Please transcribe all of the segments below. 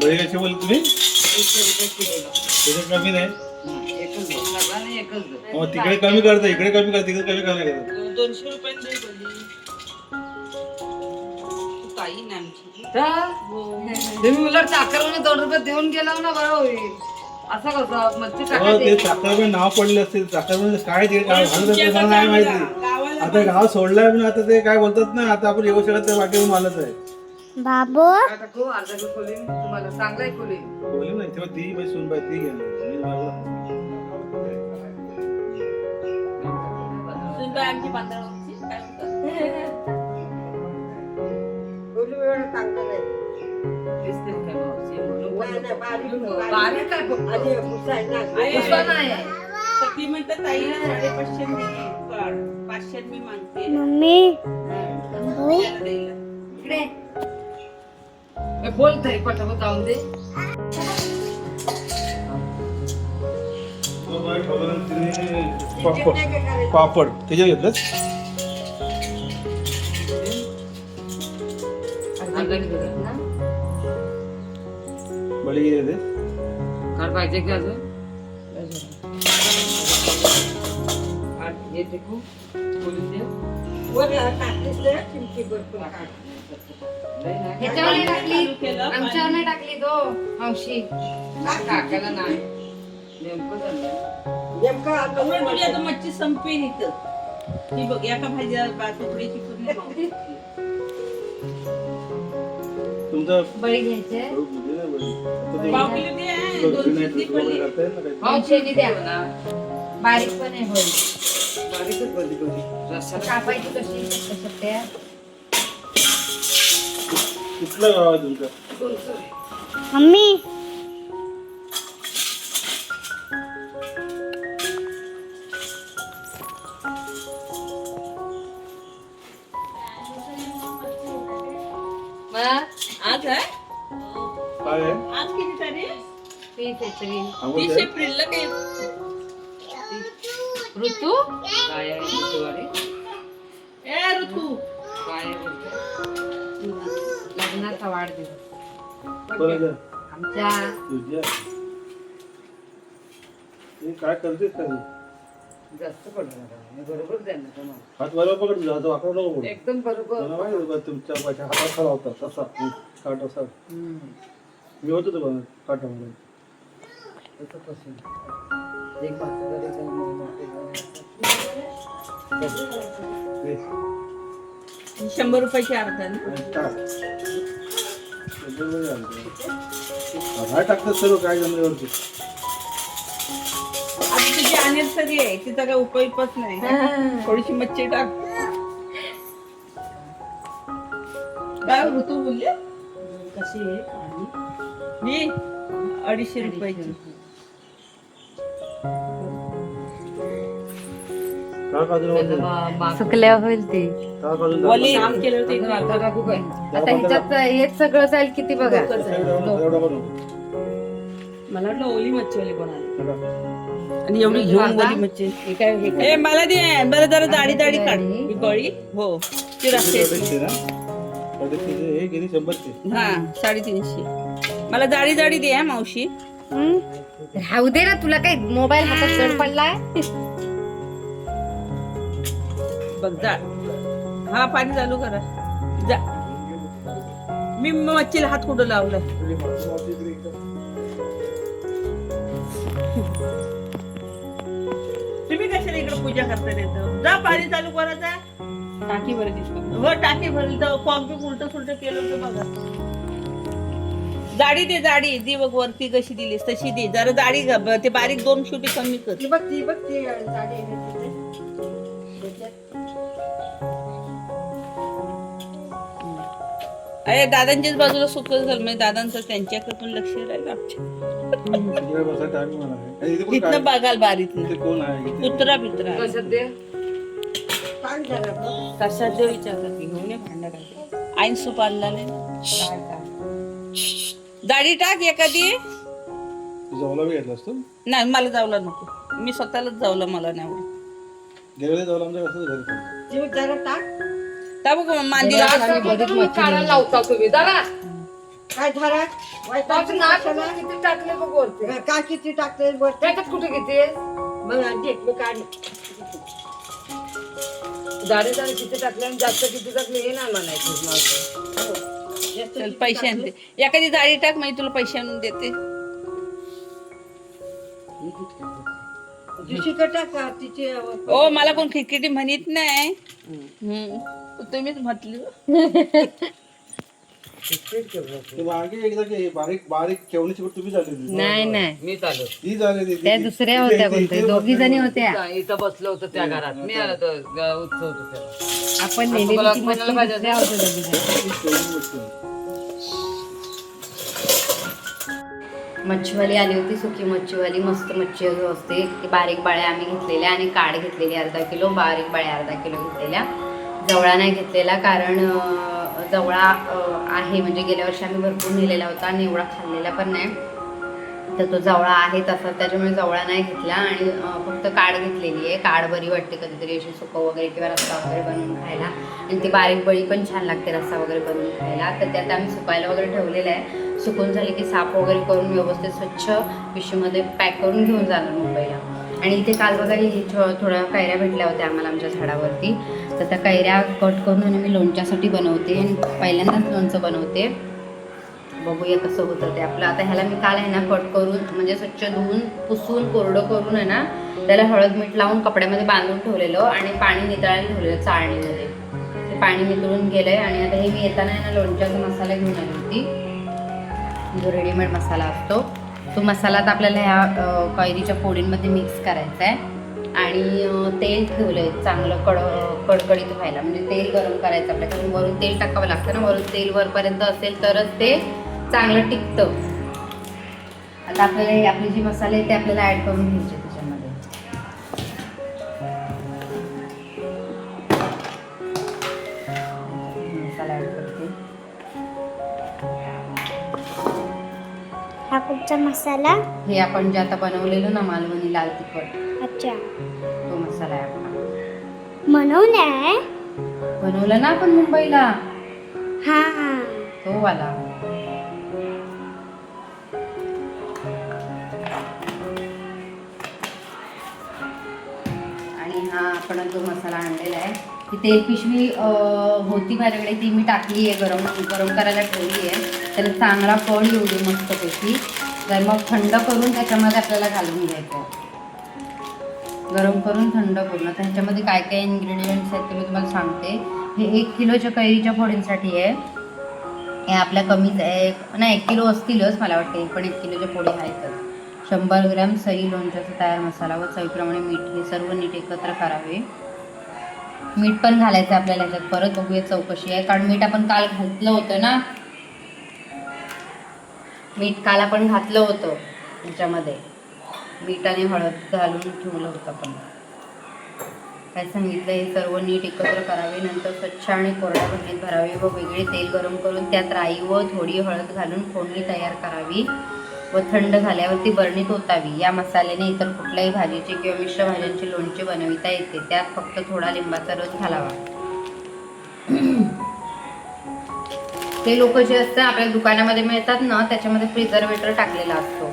बळी कशी बोल तुम्ही? 100 रुपये किलोला. त्याच्यात कमी नाही. एकच दो सगळा नाही एकच दो. मग तिकडे कमी करता, इकडे कमी करता, तिकडे कमी करता. 200 रुपयांनी दे बळी. तू ताई ना आमची. तुम्ही उलट साखरमध्ये 2 रुपये देऊन गेला ना बरं होईल. असं कसं मच्छी हो, टाकायची. ते साखर नाव पडले असतील. साखर म्हणजे काय ते काय घालत असेल मला नाही माहिती. आता गाव सोडलाय पण आता ते काय बोलतात ना, आता आपण येऊ शकत ते वाटेवर मालच आहे. बाबू काय टाकू? अर्धा किलो खोली तुम्हाला चांगलाय खोली. बोलली नाही तेव्हा ती बाई सुनबाई ती घ्या. मी मला सुनबाई आमची बांधवाची काय म्हणतात? दिसते काय मावशी? म्हणून बारीक काय फक्त? आणि पुसायला पुसवा नाही. तर ती म्हणतात ताई 550 मी काढ. 500 मी मागते. मम्मी त्याला द्यायला. इकडे ए, बोल तरी पटापट जाऊन दे. पापड त्याच्यात घेतलंच. अर्धा किलो दे ना. बळी घेते. काय पाहिजे की अजून? हे देखू खोली दे. वर टाकलीस तर चिमटी भरपूर काढ. ह्याच्यावर नाही टाकली, आमच्यावर नाही टाकली तो मावशी. टाकायला नाही. नेमकं झालं. नेमकं आता उलट तुझी आता मच्छी संपेल इथं. ही बघ एका भाजीला तुकड्याची पूर्ण मावशी. तुमचा बळी घ्यायचे. पाव किलो दे. 200 ची पडली. मावशीने द्या ना. बारीक पण आहे होईल. रस्सा कापायची कशी कशा कुठलं गाव आहे तुमचं? मम्मी आज आहे? काय आहे? आज किती तारीख? 30 आंघोळ एप्रिलला काही ऋतू काय आहे ऋतूवारी? ए ऋतू काय आहे ऋतू? लग्नाचा वाढदिवस बरं आमच्या. तुझ्या हे काय करतेस का तू? जास्त पडलं नका. मी बरोबर द्या ना तुम्हाला. हात बरोबर पकड तुझा, हात वाकडा नको पकडू. एकदम बरोबर. मला माहिती होतं तुमच्या माझ्या हातात खरा होता तसा काट असा. मी होतो तो काटामध्ये. तसं कसं एक भाकर जरी काही मोठे ते 100 रुपयाची अर्धा ना. टाक. एकदम काय टाकतात सर्व काय जमिनीवरती. आता तुझी अनिव्हर्सरी आहे तिचा काय उपयोगच नाही. थोडीशी मच्छी टाक. काय ऋतू बोलले? कशी आहे आणि ही 250 रुपयाची. टाक अजून सुकल्या होईल ती. टाक अजून वली काम केलं होतं अजून इथे. अर्धा टाकू काय? आता ह्याच्यात हेच सगळं जाईल किती बघा. एवढं करू. मला वाटलं ओली मच्छीवाली कोणाला टाका. आणि एवढी घेऊन ओली मच्छी. हे काय हे काय? ए मला दे बरं जरा जाडी जाडी काढ. ही बळी हो ती रस्त्याची. अडीचशे ना? अडीचशे हे किती 100चे? हा 350. मला जाडी जाडी दे हा मावशी. राहू दे ना, तुला काही मोबाईल हातात जड पडलाय. बघ जा. हा पाणी चालू करा. जा. मी मच्छीला हात कुठं लावलाय. तुम्ही कशाला इकडे पूजा करता येतं? जा पाणी चालू करा जा. टाकी बरं दिसतो. हो टाकी भरली तर कॉक बी उलट सुलट केलं होतं बघा. जाडी दे जाडी दी बघ वरती कशी दिलीस तशी दे. जरा जाडी ते बारीक 2 छोटी कमी कर. ती बघ ती साडी आहे तिथे. अरे दादांच्याच बाजूला सुकल झालं म्हणजे दादांचं त्यांच्याकडे पण लक्ष राहील आमच्या. तिकडे बसा टाक मला. आणि इथे पण तिथनं काय? बघाल बारीक इथे कोण आहे? इथे कुत्रा बित्रा कशात दे? पाणी झालं बघ. कशात देऊ विचारतात की घेऊन ये भांडा काय आईन सूप आणला नाही काय काय? दाढी टाक एखादी. तुझा ओला बी घेतला असतो. नाही मला जावला नको. मी स्वतःलाच जावलं मला नाही आवडत. गेले जाऊ आमच्या कसं घरी. ती जरा टाक. त्या बघ मांदीला आणि बरीच मच्छी काढायला लावता तुम्ही जरा. काय झालं बापरे, नाक किती टाकले बघ वरती. काय किती टाकते वरती त्याच्यात कुठे किती आहे? मग देख मी काढ जाडे जाडे किती टाकले आणि जास्त किती टाकले हे नाही म्हणायचं मला. चल पैसे आणते एखादी जाळी टाक म्हणजे तुला पैसे आणून देते. दुसरीकडे टाका तिचे ओ मला कोण खिडकिटी म्हणत नाही. तुम्हीच म्हटली. ते मागे एकदा की बारीक बारीक ठेवण्याची गोष्ट तुम्ही झाली होती. नाही मी चालू ती झाली त्या दुसऱ्या होत्या कोणत्या दोघी जणी होत्या. इथं बसलो होतो त्या घरात. मी आलो तर उत्सव होतो तेव्हा. आपण नेलेली ती मच्छी दुसऱ्या होत्या दोघी जणी. मच्छीवाली आली होती, सुकी मच्छीवाली. मस्त मच्छी असते ती. बारीक बाळ्या आम्ही घेतलेल्या आणि काड घेतलेली अर्धा किलो, बारीक बाळ्या अर्धा किलो घेतलेल्या. जवळा नाही घेतलेला कारण जवळा आहे म्हणजे गेल्या वर्षी आम्ही भरपूर नेलेला होता आणि एवढा खाल्लेला पण नाही, तर तो जवळा आहे तसा, त्याच्यामुळे जवळा नाही घेतला आणि फक्त काड घेतलेली आहे. काड बरी वाटते कधीतरी अशी सुकं वगैरे किंवा रस्सा वगैरे बनवून खायला, आणि ती बारीक बळी पण छान लागते रस्सा वगैरे बनवून खायला. तर त्यात आम्ही सुकायला वगैरे ठेवलेलं आहे. सुकून झाले की साफ वगैरे करून व्यवस्थित स्वच्छ पिशवीमध्ये पॅक करून घेऊन जाणार मुंबईला. आणि इथे काल बघा ही थोड्या कैऱ्या भेटल्या होत्या आम्हाला आमच्या झाडावरती, तर त्या कैऱ्या कट करून आणि मी लोणच्यासाठी बनवते आणि पहिल्यांदाच लोणचं बनवते. बघूया कसं होतं ते आपलं. आता ह्याला मी काल आहे ना कट करून म्हणजे स्वच्छ धुवून पुसून कोरडं करून आहे ना त्याला हळद मीठ लावून कपड्यामध्ये बांधून ठेवलेलं आणि पाणी नितळायला ठेवलेलं चाळणीमध्ये. ते पाणी नितळून गेलं आहे आणि आता हे मी येताना आहे ना लोणच्याचा मसाला घेऊन आली होती, जो रेडीमेड मसाला असतो तो मसाला आता आपल्याला ह्या कैरीच्या फोडींमध्ये मिक्स करायचा आहे. आणि तेल ठेवलं आहे चांगलं कडकडीत व्हायला, म्हणजे तेल गरम करायचं आपल्याला, कारण वरून तेल टाकावं लागतं ना, वरून तेल वरपर्यंत असेल तरच ते चांगलं टिकतं. आता आपल्याला हे आपले जे मसाले आहेत ते आपल्याला ॲड करून घ्यायचे त्याच्यामध्ये. मसाला ॲड करते. हा कुठचा मसाला? हे आपण जे आता बनवलेलं ना मालवणी लाल तिखट, अच्छा, तो मसाला आहे आपला. बनवलाय? बनवलं ना आपण मुंबईला, हा तो वाला. आणि हा आपण जो मसाला आणलेला आहे, ती तेल पिशवी होती माझ्याकडे, ती मी टाकली आहे, गरम करायला ठेवली आहे. त्याला चांगला कळ येऊ दे मस्तपैकी, तर मग थंड करून त्याच्यामध्ये आपल्याला घालून घ्यायचं आहे. गरम करून थंड करून. आता ह्याच्यामध्ये काय काय इन्ग्रेडियंट्स आहेत ते मी तुम्हाला सांगते. हे 1 किलोच्या कैरीच्या फोडींसाठी आहे. हे आपल्या कमीच आहे नाही, 1 किलो असतीलच मला वाटते, पण 1 किलोच्या फोडी आहेतच. 100 ग्रॅम सई लोणच्याचा तयार मसाला व चवीप्रमाणे मीठ, हे सर्व नीट एकत्र करावे. मीठ पण घालायचं आहे आपल्याला ह्याच्यात, परत बघूया चौकशी आहे, कारण मीठ आपण काल घातलं होतं ना, मीठ काल आपण घातलं होतं ह्याच्यामध्ये, मीठ आणि हळद घालून ठेवलं होतं आपण. काय सांगितलं, हे सर्व नीट एकत्र करावे, नंतर स्वच्छ आणि कोरड्या भरणीत भरावे व वेगळे तेल गरम करून त्यात राई व थोडी हळद घालून फोडणी तयार करावी व थंड झाल्यावरती बरणीत ओतावी. या मसाल्याने इतर कुठल्याही भाजीचे किंवा मिश्र भाज्यांचे लोणचे बनविता येते. त्यात फक्त थोडा लिंबाचा रस घालावा. ते लोक जे असतात आपल्या दुकानामध्ये मिळतात ना, त्याच्यामध्ये प्रिझर्वेटर टाकलेला असतो.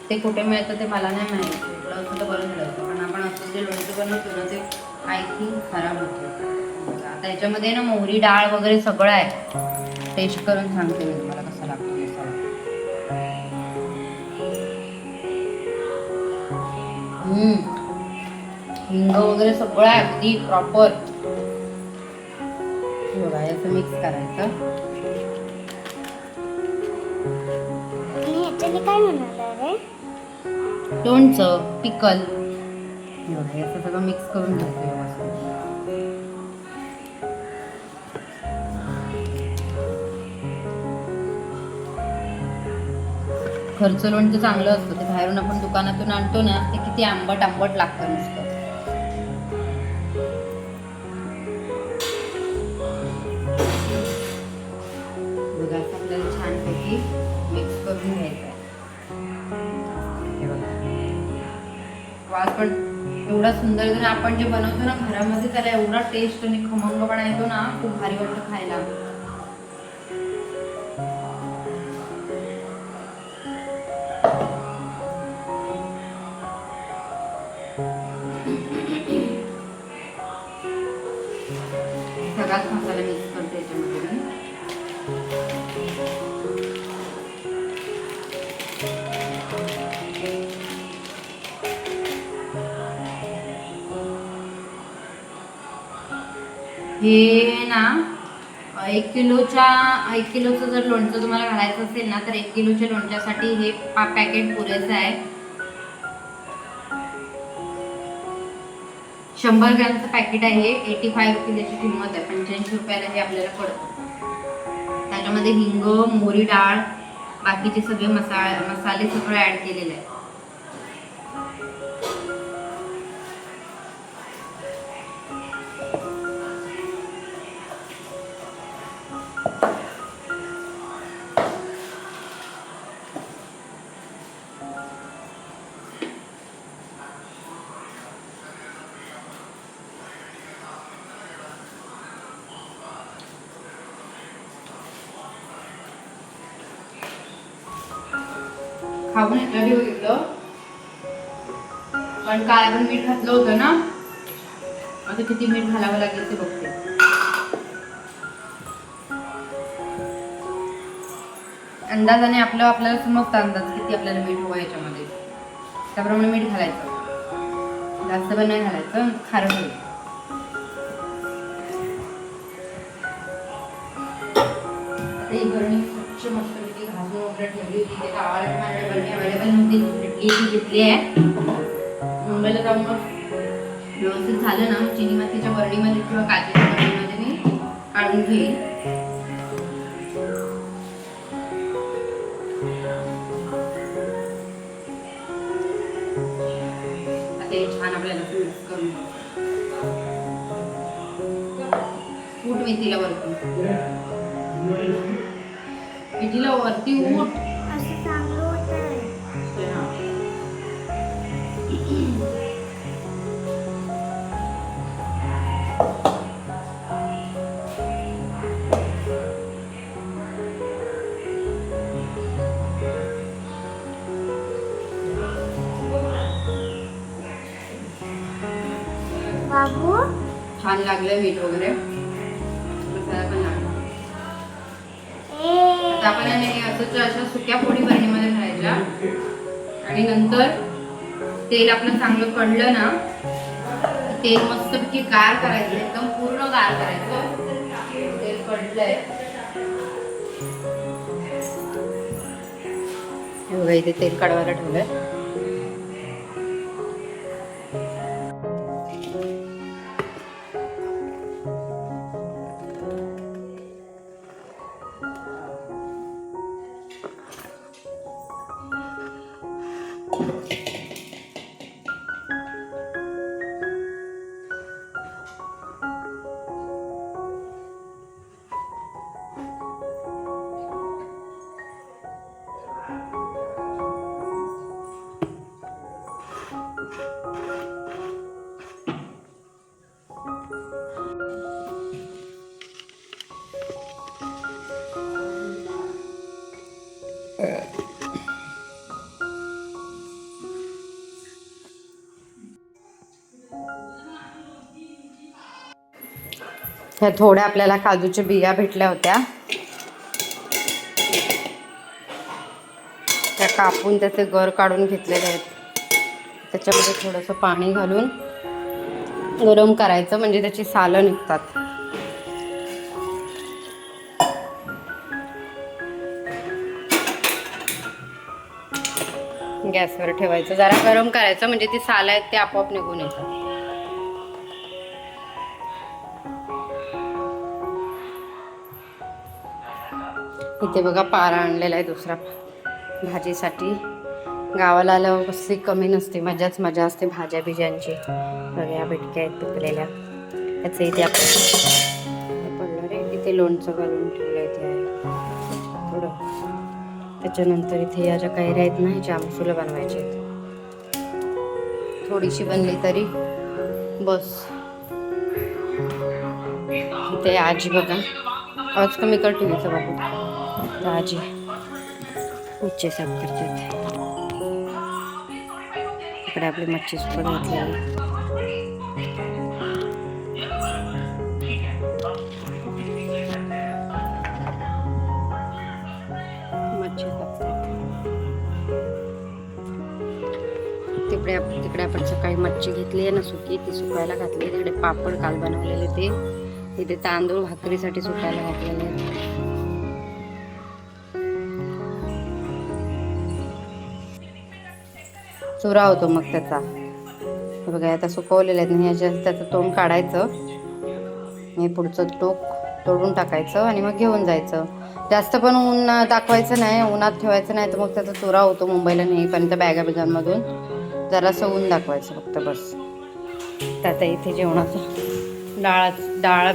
ते कुठे मिळतं ते मला नाही माहिती, कुठलं असं तर बरं मिळतं, पण आपण असं जे लोणचं बनवतो ना ते आय थिंक खराब होतं. आता याच्यामध्ये ना मोहरी डाळ वगैरे सगळं आहे. टेस्ट करून सांगते मी तुम्हाला कसा लागतो मसाला. हिंग वगैरे सगळं आहे अगदी प्रॉपर. बघा याचं मिक्स करायचं. आणि ह्याच्याने काय म्हणाला रे? लोणचं, पिकल. याचं सगळं मिक्स करून घ्यायचं व्यवस्थित. घरचं लोणचं चांगलं असतं, ते बाहेरून आपण दुकानातून आणतो ना ते किती आंबट आंबट लागतं नुसतं. बघा आपल्याला छानपैकी मिक्स करून घ्यायचं आहे. हे बघा वास पण एवढा सुंदर येतो ना, आपण जे बनवतो ना घरामध्ये त्याला एवढा टेस्ट आणि खमंगपणा येतो ना, खूप भारी वाटतं खायला. हे ना 1 किलोचं जर लोणचं तुम्हाला घालायचं असेल ना तर 1 किलोच्या लोणच्यासाठी हे पॅकेट पुरेसं आहे. 100 ग्रॅमचं पॅकेट आहे. 85 रुपीज याची किंमत आहे. 85 रुपयाला हे आपल्याला पडतं. त्याच्यामध्ये हिंग, मोहरी डाळ, बाकीचे सगळे मसाले सगळं ऍड केलेले आहे. खाऊन इंटरव्ह्यू घेतलं पण काल आपण मीठ घातलं होतं ना, आता किती मीठ घालावं लागेल ते बघते. अंदाजाने आपल्याला समजतं अंदाज किती आपल्याला मीठ हवं याच्यामध्ये, त्याप्रमाणे मीठ घालायचं. जास्त पण नाही घालायचं, खारट होईल. आता ही बरणी स्वच्छ मस्तपैकी घासून वगैरे ठेवली होती. ते गावाला माझ्याकडे बरणी अवेलेबल नव्हती, ती घेतली आहे. मुंबईला जाऊन मग व्यवस्थित झालं ना, चिनी मातीच्या बरणीमध्ये किंवा काचेच्या बरणीमध्ये मी काढून घेईन. आता हे छान आपल्याला मिक्स करून कूट मेथीला वरती, मेथीला वरती ऊट. असं चांगलं होतं. बाबू छान लागलं मीठ वगैरे, मसाला पण लागला. आता आपण अशा सुक्या फोडी बरणीमध्ये घालायच्या आणि नंतर तेल आपलं चांगलं कढलं ना, तेल मस्तपैकी गार करायचं, एकदम पूर्ण गार करायचं. तेल कढलंय, बघा इथे तेल कढवायला ठेवलंय. ह्या थोड्या आपल्याला काजूच्या बिया भेटल्या होत्या, त्या कापून त्याचे गर काढून घेतलेले आहेत. त्याच्यामध्ये थोडंसं पाणी घालून गरम करायचं, म्हणजे त्याची सालं निघतात. गॅसवर ठेवायचं, जरा गरम करायचं, म्हणजे ती सालं आहेत ते आपोआप निघून येतात. इथे बघा पारा आणलेला आहे दुसरा भाजीसाठी. गावाला आल्यावर कसली कमी नसते, मजाच मजा असते भाज्या बिज्यांची. सगळ्या बेटक्या आहेत पिकलेल्या. त्याचं इथे आपण पडलं रे, इथे लोणचं घालून ठेवलं इथे थोडं. त्याच्यानंतर इथे या ज्या कैऱ्या आहेत ना, ह्याच्या आमसूला बनवायचे आहेत. थोडीशी बनली तरी बस. इथे आजी बघा, आवाज कमी कर टीव्हीचा बाबू. आजी मच्छी साफ करते. इकडे आपली मच्छी सुद्धा घातलेली. मच्छी कापतात. तिकडे आपण सकाळी मच्छी घेतली आहे ना सुकी, ती सुकायला घातली. तिकडे पापड काल बनवलेले ते इथे तांदूळ भाकरीसाठी सुकायला घातलेले आहेत. चुरा होतो मग त्याचा. हे बघा आता सुकवलेले आहेत. ह्याच्यात त्याचं तोंड काढायचं, हे पुढचं टोक तोडून टाकायचं आणि मग घेऊन जायचं. जास्त पण ऊन दाखवायचं नाही, उन्हात ठेवायचं नाही, तर मग त्याचा चुरा होतो मुंबईला नेईपर्यंत बॅगा बिगांमधून. जरासं ऊन दाखवायचं फक्त बस. त्यात इथे जेवणाचं डाळ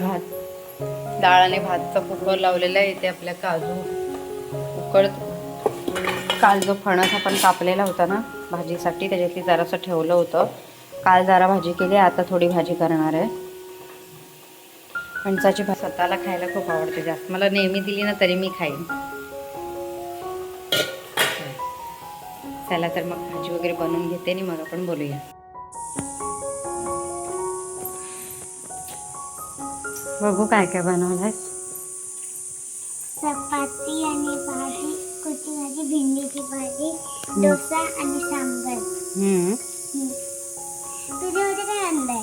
आणि भातचं कुकर लावलेलं आहे. इथे आपल्या काजू काल जो फणस आपण कापलेला होता ना भाजीसाठी, त्याच्यातली जरासं ठेवलं होतं. काल जरा भाजी केली, आता थोडी भाजी करणार आहे. फणसाची भाजी स्वतःला खायला खूप आवडते जास्त. मला नेहमी दिली ना तरी मी खाईन. चला तर मग भाजी वगैरे बनवून घेते आणि मग आपण बोलूया. बघू काय काय बनवलंय. चपाती आणि भाजी, कोची भाजी, भेंडीची भाजी, डोसा आणि सांबार. तुझ्यामध्ये काय आणलंय?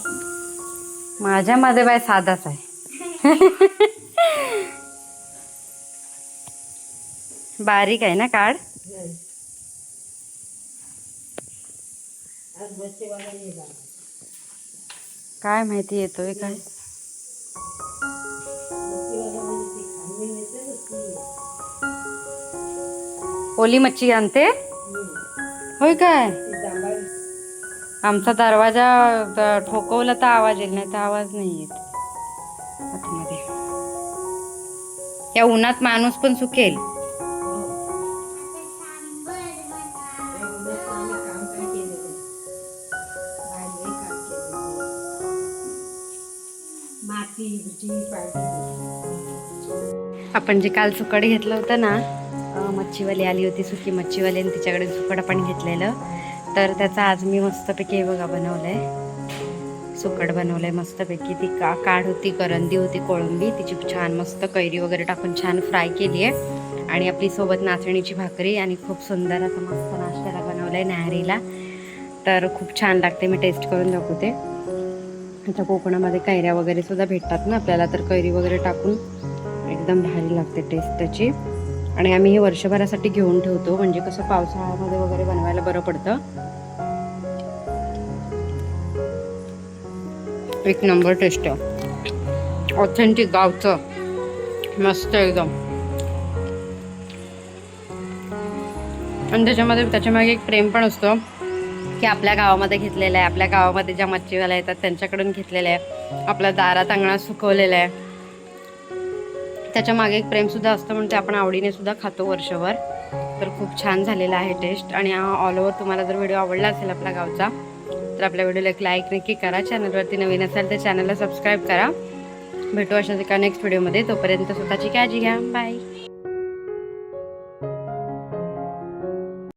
माझ्यामध्ये बाय साधाच आहे. बारीक आहे ना काढ. काय माहिती येतोय काय. ओली मच्छी आणते होय काय. आमचा दरवाजा ठोकवला तर आवाज येईल, नाही तर आवाज नाही येत आतमध्ये. या उन्हात माणूस पण सुकेल. आपण जे काल सुकड घेतलं होतं ना, मच्छीवाली आली होती, सुकी मच्छीवाली, आणि तिच्याकडे सुकड आपण घेतलेलं. तर त्याचा आज मी मस्तपैकी बघा बनवलंय. सुकड बनवलंय मस्तपैकी. ती काढ होती, करंदी होती, कोळंबी, तिची छान मस्त कैरी वगैरे टाकून छान फ्राय केली आहे. आणि आपली सोबत नाचणीची भाकरी आणि खूप सुंदर असं मस्त नाश्त्याला बनवलंय न्याहारीला. तर खूप छान लागते. मी टेस्ट करून दाखवते. आता कोकणामध्ये कैऱ्या वगैरे सुद्धा भेटतात ना आपल्याला, तर कैरी वगैरे टाकून एकदम भारी लागते टेस्ट त्याची. आणि आम्ही हे वर्षभरासाठी घेऊन ठेवतो, म्हणजे कसं पावसाळ्यामध्ये वगैरे बनवायला बरं पडतं. एक नंबर टेस्ट आहे, ऑथेंटिक गावचं मस्त एकदम. आणि त्याच्यामागे एक प्रेम पण असतं की आपल्या गावामध्ये घेतलेलं आहे, आपल्या गावामध्ये ज्या मच्छीवाल्या येतात त्यांच्याकडून घेतलेलं आहे, आपल्या दारात अंगणात सुकवलेलं आहे. त्याच्या मागे एक प्रेमसुद्धा असतं, म्हणून ते आपण आवडीने सुद्धा खातो वर्षभर. तर खूप छान झालेला आहे टेस्ट. आणि ऑल ओव्हर तुम्हाला जर व्हिडिओ आवडला असेल आपल्या गावचा, तर आपल्या व्हिडिओला एक लाईक नक्की करा. चॅनलवरती नवीन असाल तर चॅनलला सबस्क्राईब करा. भेटू अशाच एका नेक्स्ट व्हिडिओमध्ये. तोपर्यंत स्वतःची काळजी घ्या. बाय.